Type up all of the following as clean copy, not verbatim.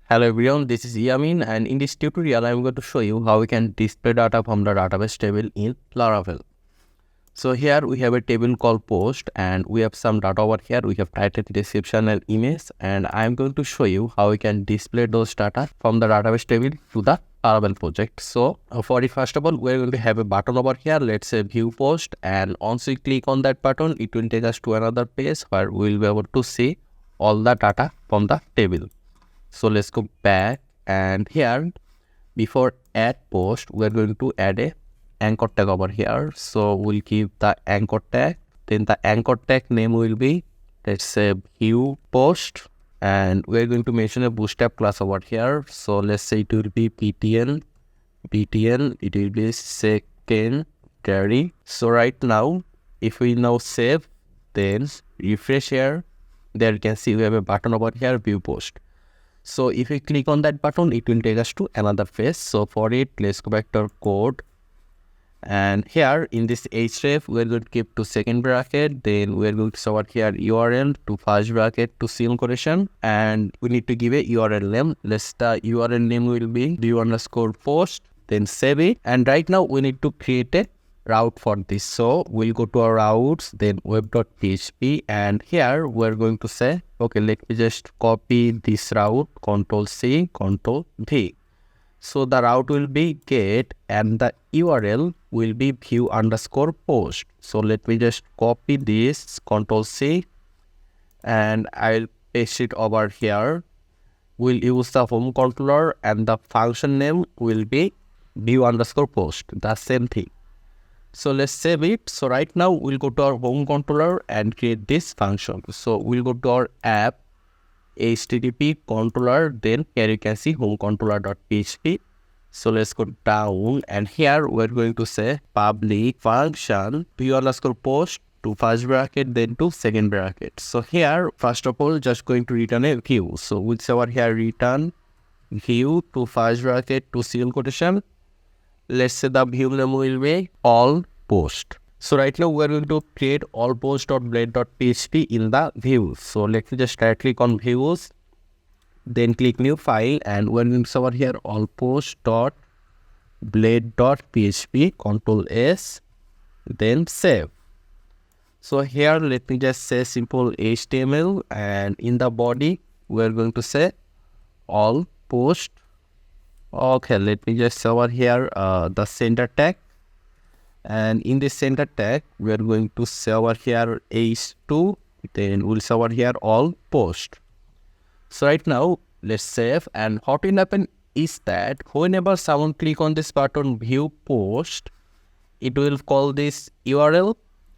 Hello everyone, this is Yamin, and in this tutorial I am going to show you how we can display data from the database table in Laravel. So here we have a table called post and we have some data over here. We have title, description and image, and I am going to show you how we can display those data from the database table to the Laravel project. So for it, first of all, we are going to have a button over here. Let's say view post, and once we click on that button, it will take us to another page where we will be able to see all the data from the table. So let's go back, and here before add post we are going to add a anchor tag over here. So we'll keep the anchor tag, then the anchor tag name will be, let's say, view post, and we're going to mention a bootstrap class over here. So let's say it will be btn, it will be secondary. So right now if we now save, then refresh here, there you can see we have a button over here, view post. So if we click on that button, it will take us to another page. So for it, let's go back to our code. And here in this href, we're going to keep to second bracket. Then we're going to sort here URL to first bracket to seal quotation. And we need to give a URL name. The URL name will be view_post. Then save it. And right now we need to create a route for this. So we'll go to our routes, then web.php, and here we're going to say, okay, let me just copy this route, Ctrl+C, Ctrl+V. So the route will be get, and the URL will be view_post. So let me just copy this, Ctrl+C, and I'll paste it over here. We'll use the home controller, and the function name will be view_post, the same thing. So let's save it. So right now we'll go to our home controller and create this function. So we'll go to our app, http controller, then here you can see home controller.php. So let's go down, and here we're going to say public function view_post to first bracket, then to second bracket. So here first of all just going to return a view. So we'll say over here return view to first bracket to seal quotation. Let's say the view name will be all post. So right now we're going to create all post.blade.php in the view. So let me just right click on views, then click new file, and we're going to over here all post.blade.php, Ctrl+S, then save. So here let me just say simple HTML, and in the body we're going to say all post. Okay, let me just over here the center tag, and in the center tag we are going to say over here h2, then we'll say over here all post. So right now let's save, and what will happen is that whenever someone click on this button view post, it will call this URL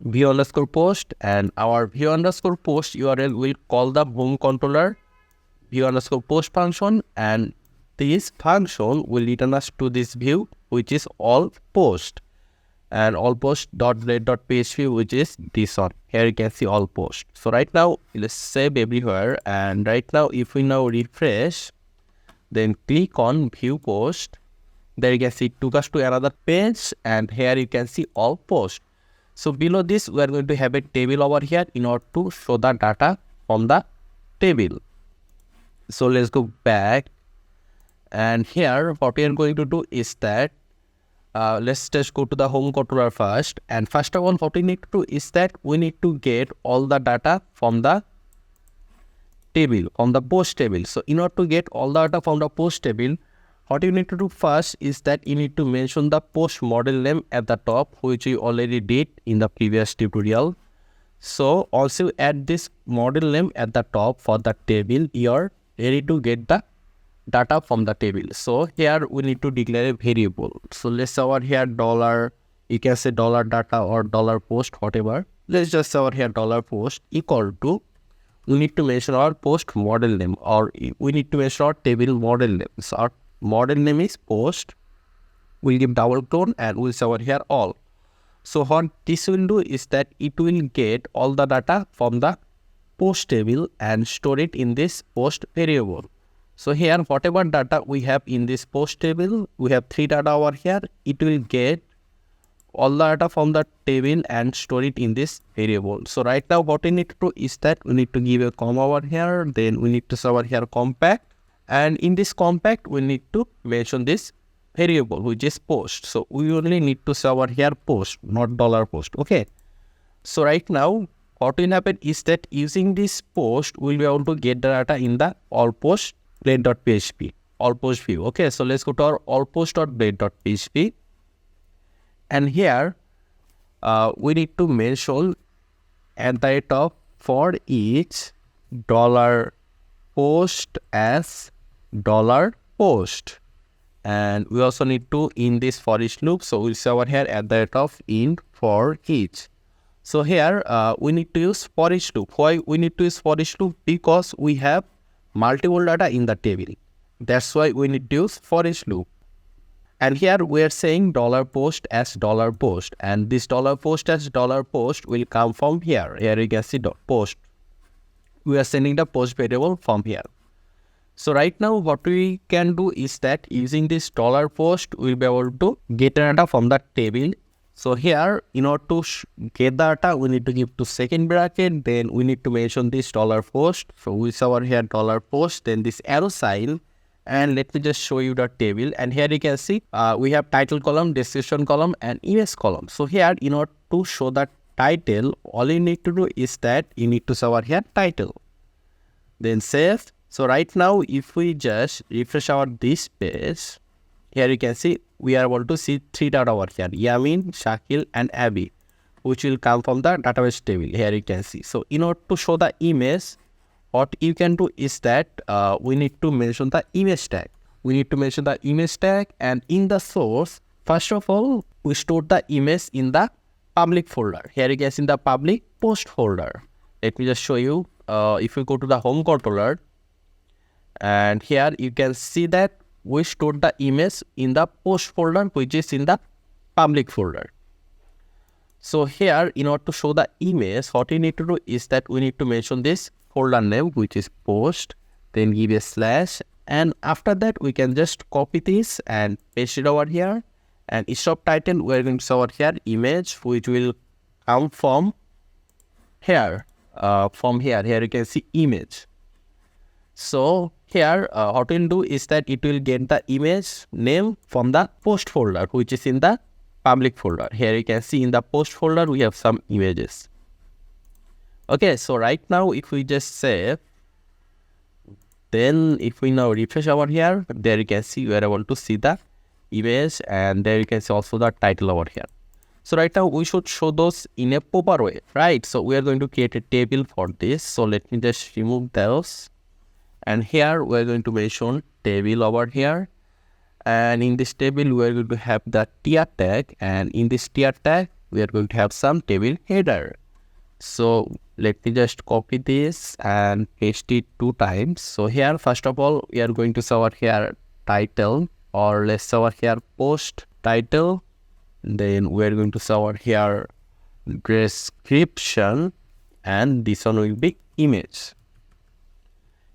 view_post, and our view_post URL will call the home controller view_post function, and this function will return us to this view which is all post, and all post.blade.php, which is this one. Here you can see all post. So right now let's save everywhere, and right now if we now refresh, then click on view post, there you can see it took us to another page, and here you can see all post. So below this we are going to have a table over here in order to show the data from the table. So let's go back, and here what we are going to do is that let's just go to the home controller first, and first of all what we need to do is that we need to get all the data from the table, from the post table. So in order to get all the data from the post table, what you need to do first is that you need to mention the post model name at the top, which we already did in the previous tutorial. So also add this model name at the top for the table, you're ready to get the data from the table. So here we need to declare a variable. So let's say over here dollar, you can say dollar data or dollar post, whatever. Let's just say over here dollar post equal to, we need to mention our post model name, or we need to mention our table model name. So our model name is post, we'll give double quote, and we'll say over here all. So what this will do is that it will get all the data from the post table and store it in this post variable. So here whatever data we have in this post table, we have 3 data over here, it will get all the data from the table and store it in this variable. So right now what we need to do is that we need to give a comma over here, then we need to say over here compact, And in this compact, we need to mention this variable, which is post. So we only need to say over here post, not dollar post. Okay. So right now, what will happen is that using this post, we'll be able to get the data in the all post blade.php, all post view. Okay. So let's go to our all post.blade.php. And here, we need to mention at the rate of for each dollar post as dollar post, and we also need to in this for each loop. So we'll say over here at the rate of in for each. So here we need to use for each loop. Why we need to use for each loop? Because we have multiple data in the table. That's why we need to use for each loop. And here we are saying dollar post as dollar post, and this dollar post as dollar post will come from here. Here you can see post. We are sending the post variable from here. So right now what we can do is that using this dollar post, we'll be able to get data from the table. So here, in order to get the data, we need to give to second bracket, then we need to mention this dollar post. So we say over here dollar post, then this arrow sign. And let me just show you the table. And here you can see we have title column, description column, and image column. So here, in order to show the title, all you need to do is that you need to say over here title. Then save. So right now, if we just refresh our this page, here you can see we are able to see 3 data over here: Yamin, Shakil, and Abby, which will come from the database table. Here you can see. So in order to show the image, what you can do is that we need to mention the image tag. We need to mention the image tag, and in the source, first of all, we store the image in the public folder. Here you can see in the public post folder. Let me just show you. If we go to the home controller, and here you can see that we stored the image in the post folder, which is in the public folder. So here, in order to show the image, what we need to do is that we need to mention this folder name, which is post, then give a slash, and after that we can just copy this and paste it over here. And instead of title, we're going to say over here image, which will come from here. Here you can see image. So here what we'll do is that it will get the image name from the post folder, which is in the public folder. Here you can see in the post folder we have some images. Okay, so right now if we just save, then if we now refresh over here, there you can see we are able to see the image, and there you can see also the title over here. So right now we should show those in a proper way, right? So we are going to create a table for this. So let me just remove those. And here we are going to mention table over here. And in this table, we are going to have the tier tag. And in this tier tag, we are going to have some table header. So let me just copy this and paste it 2 times. So here, first of all, we are going to say over here title, or let's say over here post title. Then we are going to say over here description, and this one will be image.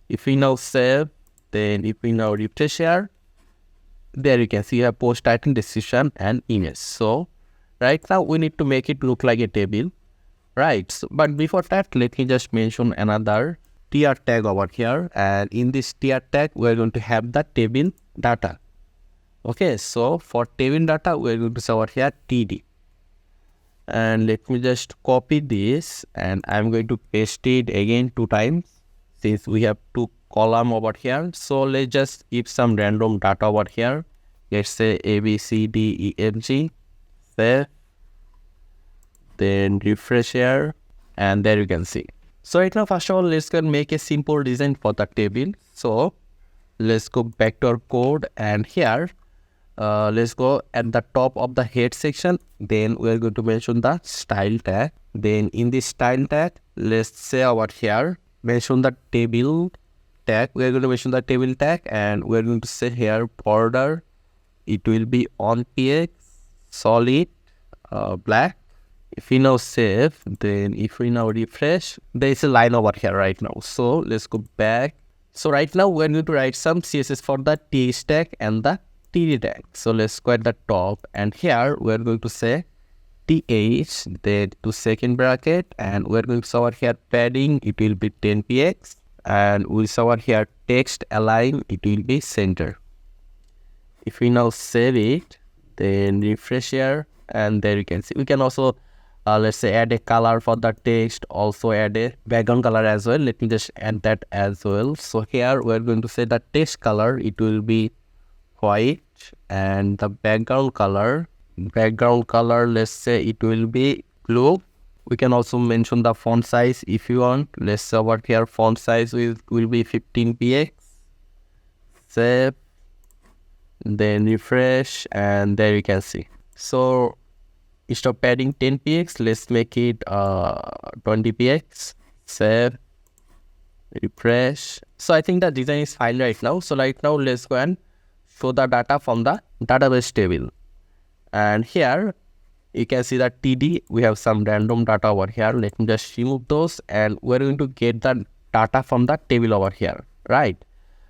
If we now save, then if we now refresh here, there you can see you have post title, description, and image. So right now we need to make it look like a table, right? So, but before that, let me just mention another tier tag over here, and in this tier tag we are going to have the table data. Okay, so for table data we are going to say over here td, and let me just copy this, and I'm going to paste it again 2 times. Since we have 2 column over here, so let's just give some random data over here. Let's say A, B, C, D, E, F, G. Save. Then refresh here, and there you can see. So right now, first of all, let's go and make a simple design for the table. So let's go back to our code, and here let's go at the top of the head section. Then we are going to mention the style tag. Then in this style tag, let's say over here, mention the table tag. We are going to mention the table tag, and we are going to say here border, it will be on px solid black. If we now save, then if we now refresh, there is a line over here right now. So let's go back. So right now we are going to write some CSS for the th tag and the td tag. So let's go at the top, and here we are going to say th, then to second bracket, and we're going to say over here padding, it will be 10 px, and with our here text align, it will be center. If we now save it, then refresh here, and there you can see we can also let's say add a color for the text, also add a background color as well. Let me just add that as well. So here we're going to say the text color, it will be white, and the background color, let's say it will be blue. We can also mention the font size if you want. Let's say over here font size will be 15px. Save, then refresh, and there you can see. So instead of padding 10px, let's make it 20px. Save, refresh. So I think the design is fine right now. So right now let's go and show the data from the database table. And here you can see that TD, we have some random data over here. Let me just remove those, and we're going to get the data from the table over here, right?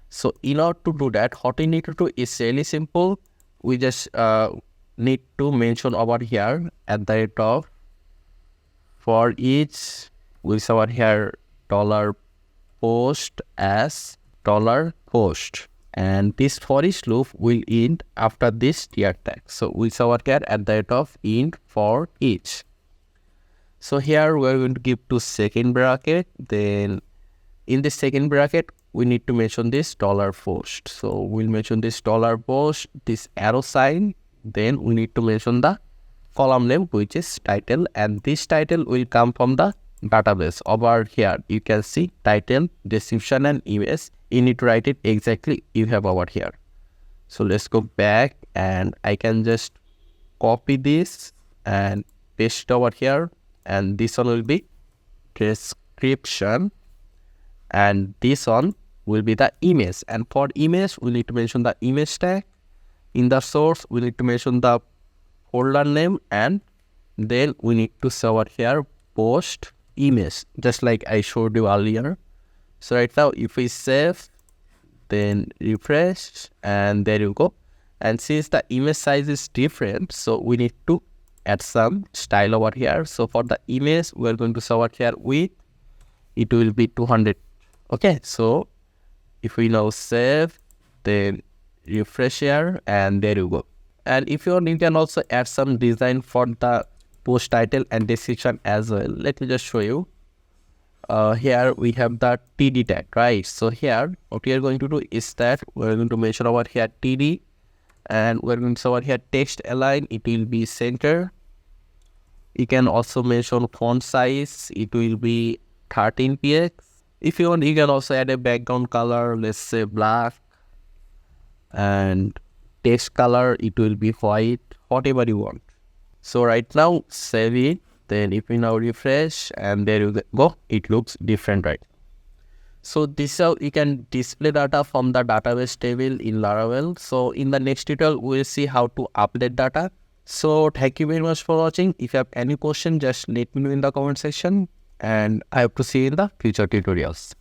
So in order to do that, what we need to do is really simple. We just need to mention over here at the rate of for each with our here $post as $post, and this for each loop will end after this tier tag. So with our here at the rate of end for each. So here we're going to give to second bracket. Then in the second bracket we need to mention this $post. So we'll mention this $post, this arrow sign. Then we need to mention the column name, which is title, and this title will come from the database. Over here you can see title, description, and image. You need to write it exactly you have over here. So let's go back, and I can just copy this and paste it over here, and this one will be description, and this one will be the image. And for image we need to mention the image tag. In the source we need to mention the folder name, and then we need to show over here post image, just like I showed you earlier. So right now if we save, then refresh, and there you go. And since the image size is different, so we need to add some style over here. So for the image we are going to show over here width, it will be 200. Okay, so if we now save, then refresh here, and there you go. And if you want, you can also add some design for the post title and description as well. Let me just show you. Here we have the TD tag, right? So here what we are going to do is that we're going to mention over here TD, and we're going to show over here text align, it will be center. You can also mention font size, it will be 13px. If you want, you can also add a background color, let's say black, and text color, it will be white, whatever you want. So right now save it, then if we now refresh, and there you go, it looks different, right? So this is how you can display data from the database table in Laravel. So in the next tutorial we'll see how to update data. So thank you very much for watching. If you have any question, just let me know in the comment section, and I hope to see you in the future tutorials.